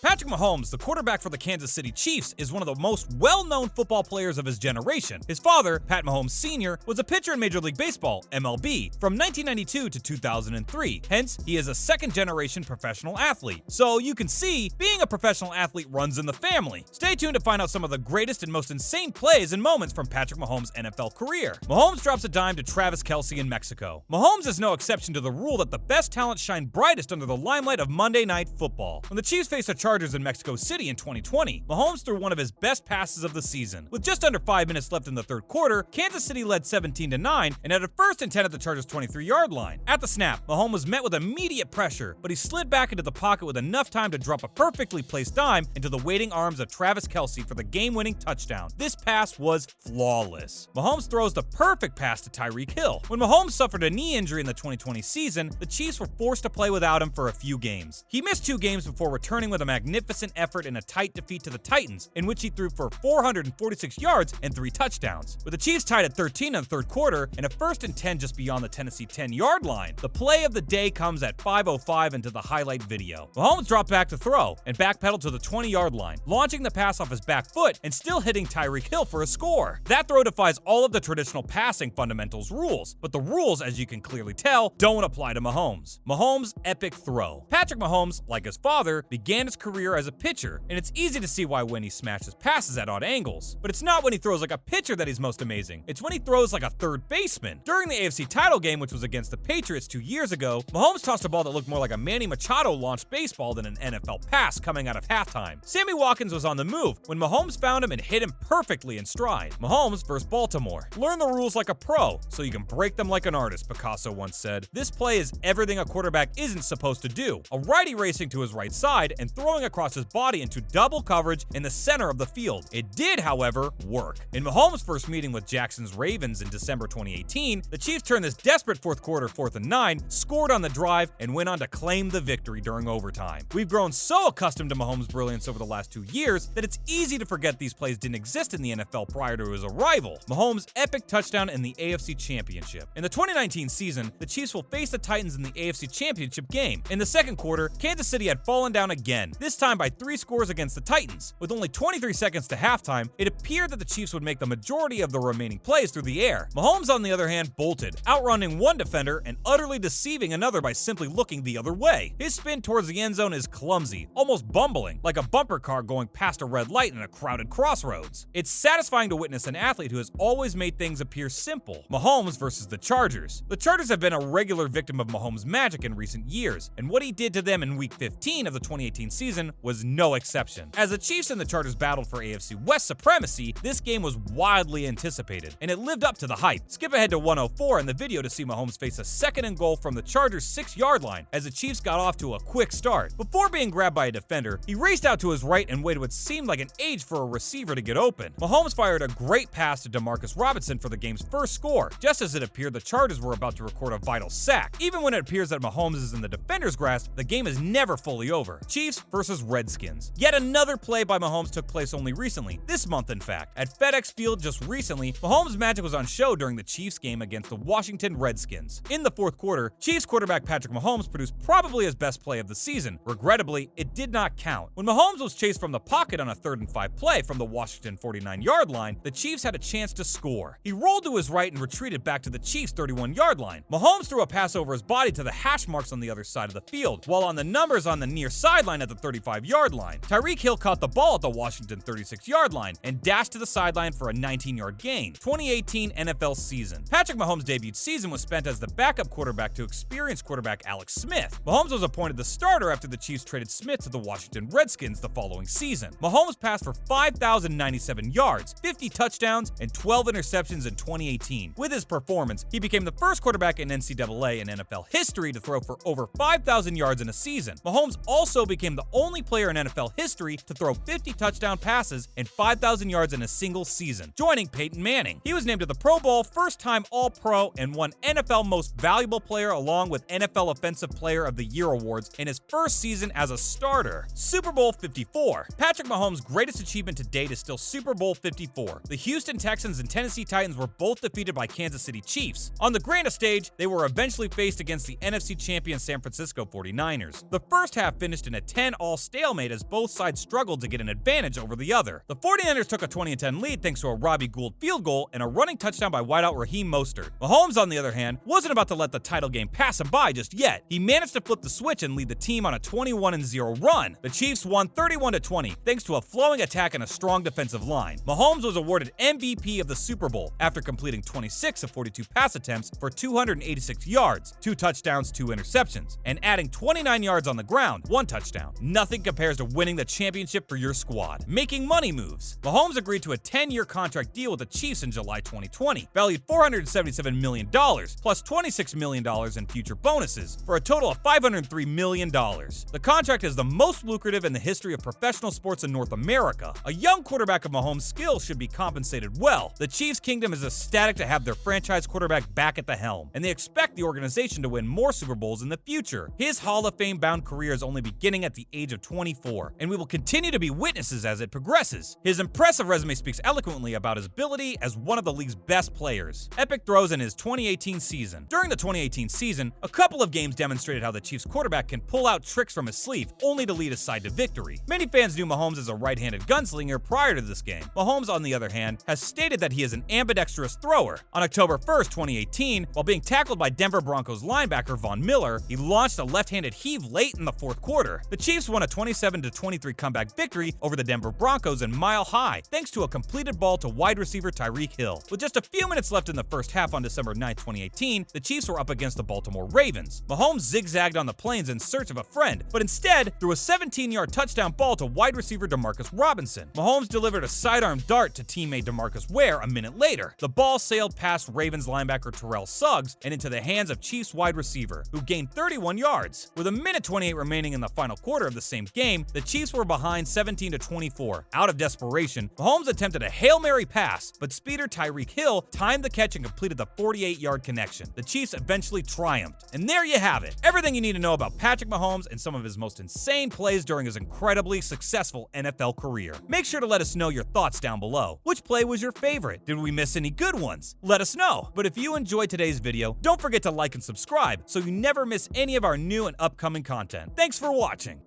Patrick Mahomes, the quarterback for the Kansas City Chiefs, is one of the most well-known football players of his generation. His father, Pat Mahomes Sr., was a pitcher in Major League Baseball, MLB, from 1992 to 2003. Hence, he is a second-generation professional athlete. So you can see, being a professional athlete runs in the family. Stay tuned to find out some of the greatest and most insane plays and moments from Patrick Mahomes' NFL career. Mahomes drops a dime to Travis Kelce in Mexico. Mahomes is no exception to the rule that the best talent shine brightest under the limelight of Monday Night Football. When the Chiefs faced the Chargers in Mexico City in 2020, Mahomes threw one of his best passes of the season. With just under 5 minutes left in the third quarter, Kansas City led 17-9 and had a 1st and 10 at the Chargers' 23-yard line. At the snap, Mahomes was met with immediate pressure, but he slid back into the pocket with enough time to drop a perfectly placed dime into the waiting arms of Travis Kelce for the game-winning touchdown. This pass was flawless. Mahomes throws the perfect pass to Tyreek Hill. When Mahomes suffered a knee injury in the 2020 season, the Chiefs were forced to play without him for a few games. He missed 2 games before returning with a magnificent effort in a tight defeat to the Titans, in which he threw for 446 yards and 3 touchdowns. With the Chiefs tied at 13 in the third quarter and a 1st and 10 just beyond the Tennessee 10-yard line, the play of the day comes at 5:05 into the highlight video. Mahomes dropped back to throw and backpedaled to the 20-yard line, launching the pass off his back foot and still hitting Tyreek Hill for a score. That throw defies all of the traditional passing fundamentals rules, but the rules, as you can clearly tell, don't apply to Mahomes. Mahomes' epic throw. Patrick Mahomes, like his father, began his career as a pitcher, and it's easy to see why when he smashes passes at odd angles. But it's not when he throws like a pitcher that he's most amazing. It's when he throws like a third baseman. During the AFC title game, which was against the Patriots 2 years ago, Mahomes tossed a ball that looked more like a Manny Machado-launched baseball than an NFL pass coming out of halftime. Sammy Watkins was on the move when Mahomes found him and hit him perfectly in stride. Mahomes versus Baltimore. Learn the rules like a pro, so you can break them like an artist, Picasso once said. This play is everything a quarterback isn't supposed to do. A righty racing to his right side and throwing across his body into double coverage in the center of the field. It did, however, work. In Mahomes' first meeting with Jackson's Ravens in December 2018, the Chiefs turned this desperate fourth quarter 4th and 9, scored on the drive, and went on to claim the victory during overtime. We've grown so accustomed to Mahomes' brilliance over the last 2 years that it's easy to forget these plays didn't exist in the NFL prior to his arrival. Mahomes' epic touchdown in the AFC Championship. In the 2019 season, the Chiefs will face the Titans in the AFC Championship game. In the second quarter, Kansas City had fallen down again, this time by 3 scores against the Titans. With only 23 seconds to halftime, it appeared that the Chiefs would make the majority of the remaining plays through the air. Mahomes, on the other hand, bolted, outrunning one defender and utterly deceiving another by simply looking the other way. His spin towards the end zone is clumsy, almost bumbling, like a bumper car going past a red light in a crowded crossroads. It's satisfying to witness an athlete who has always made things appear simple. Mahomes versus the Chargers. The Chargers have been a regular victim of Mahomes' magic in recent years, and what he did to them in Week 15 of the 2018 season was no exception. As the Chiefs and the Chargers battled for AFC West supremacy, this game was wildly anticipated, and it lived up to the hype. Skip ahead to 104 in the video to see Mahomes face a 2nd and goal from the Chargers' 6-yard line as the Chiefs got off to a quick start. Before being grabbed by a defender, he raced out to his right and waited what seemed like an age for a receiver to get open. Mahomes fired a great pass to Demarcus Robinson for the game's first score, just as it appeared the Chargers were about to record a vital sack. Even when it appears that Mahomes is in the defender's grasp, the game is never fully over. Chiefs versus Redskins. Yet another play by Mahomes took place only recently, this month in fact. At FedEx Field just recently, Mahomes' magic was on show during the Chiefs game against the Washington Redskins. In the fourth quarter, Chiefs quarterback Patrick Mahomes produced probably his best play of the season. Regrettably, it did not count. When Mahomes was chased from the pocket on a 3rd and 5 play from the Washington 49-yard line, the Chiefs had a chance to score. He rolled to his right and retreated back to the Chiefs' 31-yard line. Mahomes threw a pass over his body to the hash marks on the other side of the field, while on the numbers on the near sideline at the 35-yard line. Tyreek Hill caught the ball at the Washington 36-yard line and dashed to the sideline for a 19-yard gain. 2018 NFL season. Patrick Mahomes' debut season was spent as the backup quarterback to experienced quarterback Alex Smith. Mahomes was appointed the starter after the Chiefs traded Smith to the Washington Redskins the following season. Mahomes passed for 5,097 yards, 50 touchdowns, and 12 interceptions in 2018. With his performance, he became the first quarterback in NCAA and NFL history to throw for over 5,000 yards in a season. Mahomes also became the only player in NFL history to throw 50 touchdown passes and 5,000 yards in a single season, joining Peyton Manning. He was named to the Pro Bowl, first-time All-Pro, and won NFL Most Valuable Player along with NFL Offensive Player of the Year awards in his first season as a starter. Super Bowl 54. Patrick Mahomes' greatest achievement to date is still Super Bowl 54. The Houston Texans and Tennessee Titans were both defeated by Kansas City Chiefs. On the grandest stage, they were eventually faced against the NFC Champion San Francisco 49ers. The first half finished in a 10-all all stalemate as both sides struggled to get an advantage over the other. The 49ers took a 20-10 lead thanks to a Robbie Gould field goal and a running touchdown by wideout Raheem Mostert. Mahomes, on the other hand, wasn't about to let the title game pass him by just yet. He managed to flip the switch and lead the team on a 21-0 run. The Chiefs won 31-20 thanks to a flowing attack and a strong defensive line. Mahomes was awarded MVP of the Super Bowl after completing 26 of 42 pass attempts for 286 yards, 2 touchdowns, 2 interceptions, and adding 29 yards on the ground, 1 touchdown. Nothing compares to winning the championship for your squad. Making money moves. Mahomes agreed to a 10-year contract deal with the Chiefs in July 2020, valued $477 million, plus $26 million in future bonuses, for a total of $503 million. The contract is the most lucrative in the history of professional sports in North America. A young quarterback of Mahomes' skills should be compensated well. The Chiefs' kingdom is ecstatic to have their franchise quarterback back at the helm, and they expect the organization to win more Super Bowls in the future. His Hall of Fame-bound career is only beginning at the age of 24, and we will continue to be witnesses as it progresses. His impressive resume speaks eloquently about his ability as one of the league's best players. Epic throws in his 2018 season. During the 2018 season, a couple of games demonstrated how the Chiefs quarterback can pull out tricks from his sleeve, only to lead his side to victory. Many fans knew Mahomes as a right-handed gunslinger prior to this game. Mahomes, on the other hand, has stated that he is an ambidextrous thrower. On October 1st, 2018, while being tackled by Denver Broncos linebacker Von Miller, he launched a left-handed heave late in the fourth quarter. The Chiefs won a 27-23 comeback victory over the Denver Broncos in Mile High, thanks to a completed ball to wide receiver Tyreek Hill. With just a few minutes left in the first half on December 9, 2018, the Chiefs were up against the Baltimore Ravens. Mahomes zigzagged on the plains in search of a friend, but instead threw a 17-yard touchdown ball to wide receiver DeMarcus Robinson. Mahomes delivered a sidearm dart to teammate DeMarcus Ware a minute later. The ball sailed past Ravens linebacker Terrell Suggs and into the hands of Chiefs wide receiver, who gained 31 yards. With a minute 28 remaining in the final quarter of the same game, the Chiefs were behind 17-24. Out of desperation, Mahomes attempted a Hail Mary pass, but speeder Tyreek Hill timed the catch and completed the 48-yard connection. The Chiefs eventually triumphed. And there you have it. Everything you need to know about Patrick Mahomes and some of his most insane plays during his incredibly successful NFL career. Make sure to let us know your thoughts down below. Which play was your favorite? Did we miss any good ones? Let us know. But if you enjoyed today's video, don't forget to like and subscribe so you never miss any of our new and upcoming content. Thanks for watching.